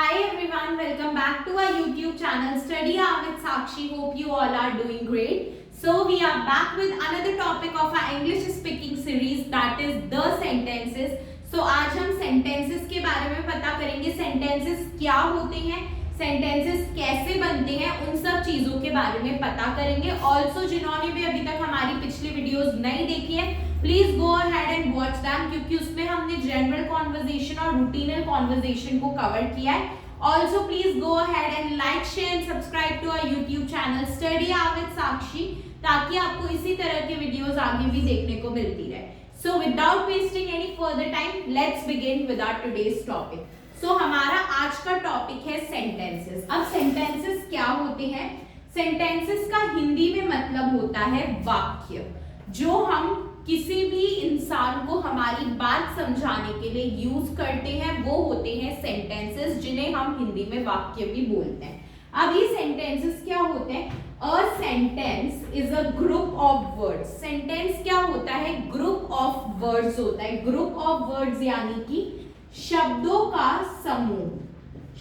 Hi everyone, welcome back to our YouTube channel Study Hour with Sakshi. Hope you all are doing great. So we are back with another topic of our English speaking series, that is the sentences. So आज हम sentences के बारे में पता करेंगे, sentences क्या होते हैं, sentences कैसे बनते हैं, उन सब चीजों के बारे में पता करेंगे. Also जिन्होंने भी अभी तक हमारी पिछली वीडियोस नहीं देखी है, please go ahead and watch them, क्योंकि उसमें हमने जनरल कॉन्वर्जेशन और रूटीनल कॉन्वर्जेशन को कवर किया है. Also please go ahead and like share and subscribe to our YouTube channel study hour with Sakshi, ताकि आपको इसी तरह के वीडियोस आगे भी देखने को मिलती रहे. So without wasting any further time, let's begin with our today's topic. So हमारा आज का टॉपिक है सेंटेंसेस. अब सेंटेंसेस क्या होते हैं? सेंटेंसेस का हिंदी में मतलब होता है वाक्य, जो हम किसी भी इंसान को हमारी बात समझाने के लिए यूज करते हैं, वो होते हैं सेंटेंसेस, जिन्हें हम हिंदी में वाक्य भी बोलते हैं. अब ये सेंटेंसेस क्या होते हैं? A sentence is a group of words. Sentence क्या होता है? ग्रुप ऑफ वर्ड्स होता है. ग्रुप ऑफ वर्ड्स यानी कि शब्दों का समूह.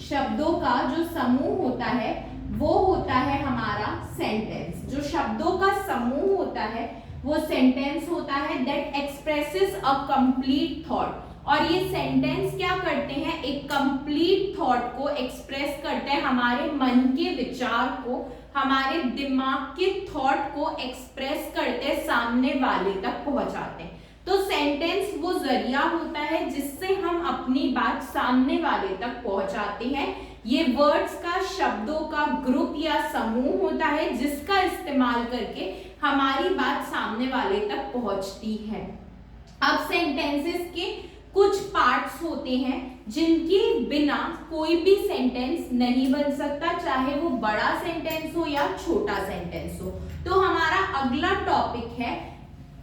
शब्दों का जो समूह होता है वो होता है हमारा सेंटेंस. जो शब्दों का समूह होता है वो सेंटेंस होता है. That expresses a complete thought. और ये सेंटेंस क्या करते हैं? एक कंप्लीट थॉट को एक्सप्रेस करते हैं, हमारे मन के विचार को, हमारे दिमाग के थॉट को एक्सप्रेस करते हैं, सामने वाले तक पहुंचाते हैं. तो सेंटेंस वो जरिया होता है जिससे हम अपनी बात सामने वाले तक पहुंचाते हैं. ये वर्ड्स का, शब्दों का ग्रुप या समूह होता है जिसका इस्तेमाल करके हमारी बात सामने वाले तक पहुंचती है. अब सेंटेंसेस के कुछ पार्ट्स होते हैं जिनके बिना कोई भी सेंटेंस नहीं बन सकता, चाहे वो बड़ा सेंटेंस हो या छोटा सेंटेंस हो. तो हमारा अगला टॉपिक है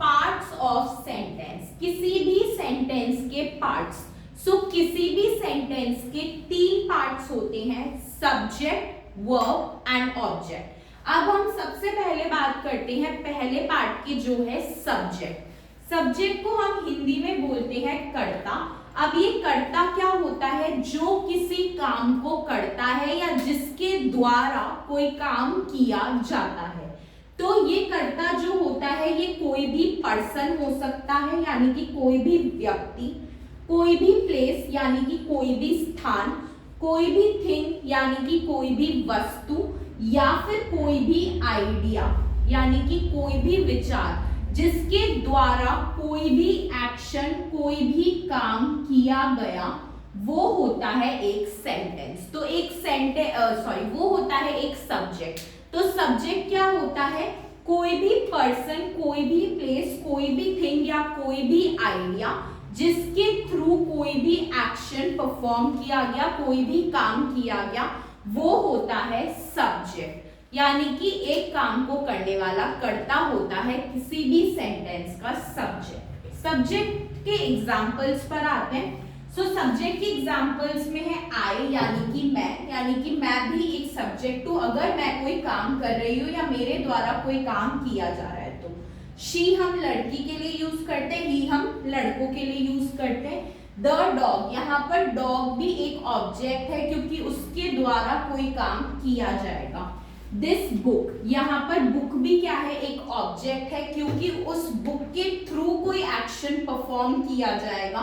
पार्ट्स ऑफ सेंटेंस. किसी भी सेंटेंस के पार्ट्स. सो किसी भी सेंटेंस के 3 पार्ट्स होते हैं, सब्जेक्ट, वर्ब एंड ऑब्जेक्ट. अब हम सबसे पहले बात करते हैं पहले पार्ट की, जो है सब्जेक्ट. सब्जेक्ट को हम हिंदी में बोलते हैं कर्ता. अब ये कर्ता क्या होता है? जो किसी काम को करता है या जिसके द्वारा कोई काम किया जाता है. तो ये कर्ता जो होता है ये कोई भी पर्सन हो सकता है, यानी कि कोई भी व्यक्ति, कोई भी प्लेस यानी कि कोई भी स्थान, कोई भी थिंग यानी कि कोई भी वस्तु, या फिर कोई भी आइडिया यानी कि कोई भी विचार, जिसके द्वारा कोई भी एक्शन, कोई भी काम किया गया, वो होता है एक सेंटेंस. तो एक वो होता है एक सब्जेक्ट. तो सब्जेक्ट क्या होता है? कोई भी पर्सन, कोई भी प्लेस, कोई भी थिंग या कोई भी आइडिया, जिसके थ्रू कोई भी एक्शन परफॉर्म किया गया, कोई भी काम किया गया, वो होता है सब्जेक्ट. यानी कि एक काम को करने वाला कर्ता होता है किसी भी सेंटेंस का सब्जेक्ट. सब्जेक्ट के एग्जांपल्स पर आते हैं. सो सब्जेक्ट के एग्जांपल्स में है आई, यानी कि मैं, यानी कि मैं भी एक सब्जेक्ट हूं. अगर मैं कोई काम कर रही हूं या मेरे द्वारा कोई काम किया जा रहा है. तो शी हम लड़की के लिए यूज करते हैं, ही हम लड़कों के लिए यूज करते हैं. द डॉग, यहाँ पर डॉग भी एक ऑब्जेक्ट है क्योंकि उसके द्वारा कोई काम किया जाएगा. दिस बुक, यहाँ पर बुक भी क्या है? एक ऑब्जेक्ट है, क्योंकि उस बुक के थ्रू कोई एक्शन परफॉर्म किया जाएगा,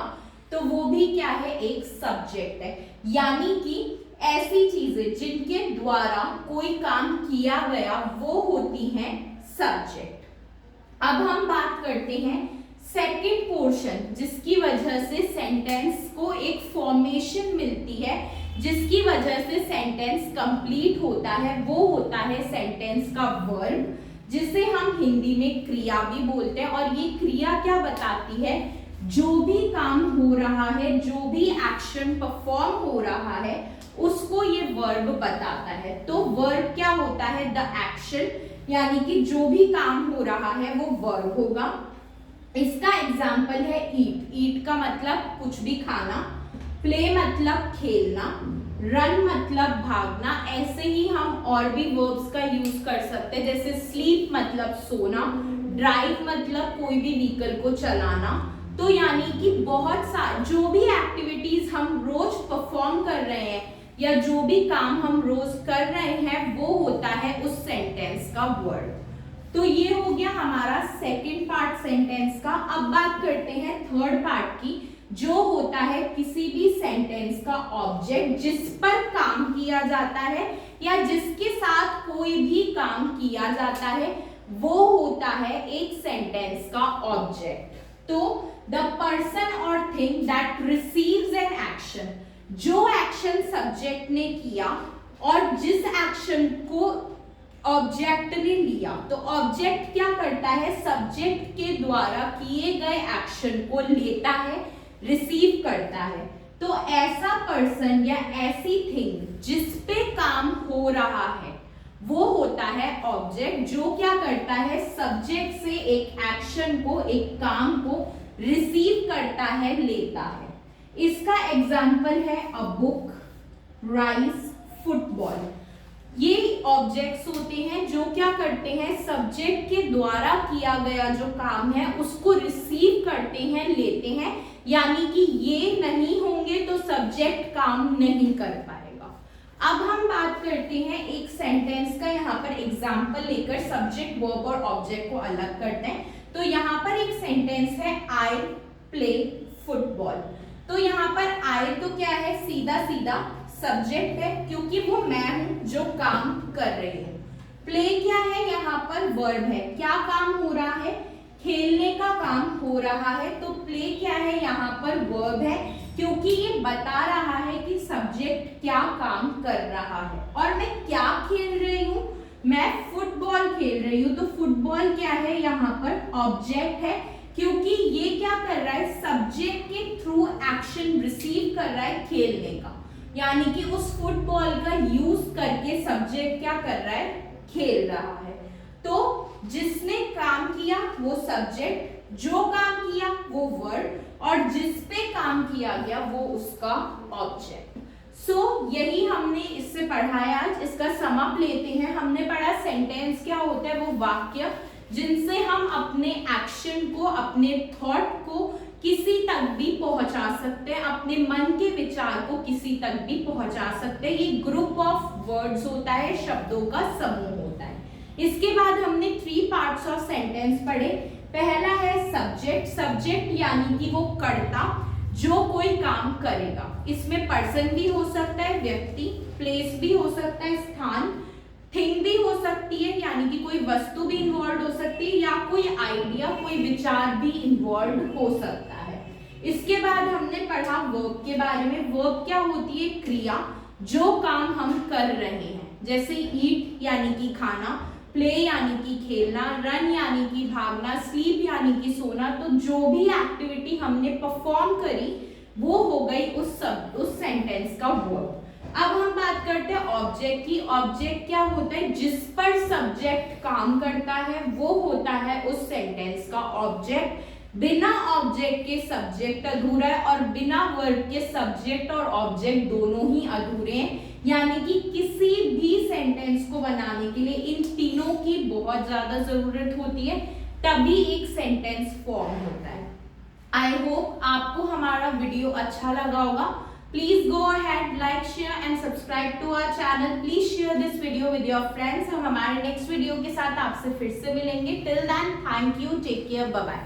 तो वो भी क्या है? एक सब्जेक्ट है. यानी कि ऐसी चीजें जिनके द्वारा कोई काम किया गया वो होती हैं सब्जेक्ट. अब हम बात करते हैं सेकंड पोर्शन, जिसकी वजह से सेंटेंस को एक फॉर्मेशन मिलती है, जिसकी वजह से सेंटेंस कंप्लीट होता है. वो होता है सेंटेंस का वर्ब, जिसे हम हिंदी में क्रिया भी बोलते हैं. और ये क्रिया क्या बताती है? जो भी काम हो रहा है, जो भी एक्शन परफॉर्म हो रहा है, उसको ये वर्ब बताता है. तो वर्ब क्या होता है? द एक्शन, यानी कि जो भी काम हो रहा है वो वर्ब होगा. इसका एग्जाम्पल है ईट. ईट का मतलब कुछ भी खाना, प्ले मतलब खेलना, रन मतलब भागना. ऐसे ही हम और भी वर्ब्स का यूज कर सकते हैं, जैसे स्लीप मतलब सोना, ड्राइव मतलब कोई भी व्हीकल को चलाना. तो यानी कि बहुत सारे जो भी एक्टिविटीज हम रोज परफॉर्म कर रहे हैं, या जो भी काम हम रोज कर रहे हैं वो होता है उस सेंटेंस का वर्ड। तो ये हो गया हमारा सेकंड पार्ट सेंटेंस का। अब बात करते हैं थर्ड पार्ट की, जो होता है किसी भी सेंटेंस का ऑब्जेक्ट, जिस पर काम किया जाता है या जिसके साथ कोई भी काम किया जाता है, वो होता है एक सेंटेंस का ऑब्जेक्ट। तो द पर्सन और thing that receives an action, जो एक्शन सब्जेक्ट ने किया और जिस एक्शन को ऑब्जेक्ट ने लिया। तो ऑब्जेक्ट क्या करता है, सब्जेक्ट के द्वारा किए गए एक्शन को लेता है, रिसीव करता है। तो ऐसा पर्सन या ऐसी थिंग जिस पे काम हो रहा है वो होता है ऑब्जेक्ट, जो क्या करता है, सब्जेक्ट से एक एक्शन को, एक काम को रिसीव करता है, लेता है। इसका एग्जाम्पल है अ बुक, राइस, फुटबॉल। ये ऑब्जेक्ट्स होते हैं जो क्या करते हैं, सब्जेक्ट के द्वारा किया गया जो काम है उसको रिसीव करते हैं, लेते हैं। यानी कि ये नहीं होंगे तो सब्जेक्ट काम नहीं कर पाएगा। अब हम बात करते हैं एक सेंटेंस का, यहाँ पर एग्जाम्पल लेकर सब्जेक्ट, वर्ब और ऑब्जेक्ट को अलग करते हैं। तो यहाँ पर एक सेंटेंस है आई प्ले फुटबॉल। तो यहाँ पर आई तो क्या है, सीधा सीधा सब्जेक्ट है क्योंकि वो मैं हूं जो काम कर रही हूँ। प्ले क्या है, यहाँ पर वर्ब है। क्या काम हो रहा है, खेलने का काम हो रहा है। तो प्ले क्या है, यहाँ पर वर्ब है क्योंकि ये बता रहा है कि सब्जेक्ट क्या काम कर रहा है। और मैं क्या खेल रही हूँ, मैं फुटबॉल खेल रही हूँ। तो फुटबॉल क्या है, यहाँ पर ऑब्जेक्ट है क्योंकि ये क्या कर रहा है, सब्जेक्ट के थ्रू एक्शन रिसीव कर रहा है खेलने का। यानी कि उस फुटबॉल का यूज करके सब्जेक्ट क्या कर रहा है, खेल रहा है। तो जिसने काम किया वो सब्जेक्ट, जो काम किया वो वर्ड, और जिस पे काम किया गया वो उसका ऑब्जेक्ट। सो यही हमने इससे पढ़ा है आज। इसका सम अप लेते हैं। हमने पढ़ा सेंटेंस क्या होता है, वो वाक्य जिनसे हम अपने एक्शन को, अपने थॉट को किसी तक भी पहुंचा सकते हैं, अपने मन के विचार को किसी तक भी पहुंचा सकते हैं। ये ग्रुप ऑफ वर्ड्स होता है, शब्दों का समूह होता है। इसके बाद हमने 3 पार्ट्स ऑफ सेंटेंस पढ़े। पहला है सब्जेक्ट। सब्जेक्ट यानी कि वो कर्ता, जो कोई काम करेगा। इसमें पर्सन भी हो सकता है, व्यक्ति, प्लेस भी हो सकता है, स्थान, थिंग भी हो सकती है, यानी कि कोई वस्तु भी इन्वॉल्व हो सकती है, या कोई आइडिया, कोई विचार भी इन्वॉल्व हो सकता है। इसके बाद हमने पढ़ा वर्ब के बारे में। वर्ब क्या होती है, क्रिया, जो काम हम कर रहे हैं। जैसे ईट यानी कि खाना, प्ले यानी कि खेलना, रन यानी कि भागना, स्लीप यानी कि सोना। तो जो भी एक्टिविटी हमने परफॉर्म करी वो हो गई उस सेंटेंस का वर्ब। अब हम बात करते हैं ऑब्जेक्ट की। ऑब्जेक्ट क्या होता है, जिस पर सब्जेक्ट काम करता है वो होता है उस सेंटेंस का ऑब्जेक्ट। बिना ऑब्जेक्ट के सब्जेक्ट अधूरा है, और बिना वर्ब के सब्जेक्ट और ऑब्जेक्ट दोनों ही अधूरे हैं। यानी कि किसी भी सेंटेंस को बनाने के लिए इन तीनों की बहुत ज्यादा जरूरत होती है, तभी एक सेंटेंस फॉर्म होता है। आई होप आपको हमारा वीडियो अच्छा लगा होगा। Please go ahead, like, share and subscribe to our channel. Please share this video with your friends. हम हमारे नेक्स्ट वीडियो के साथ आपसे फिर से मिलेंगे। Till then, thank you, take care, bye bye.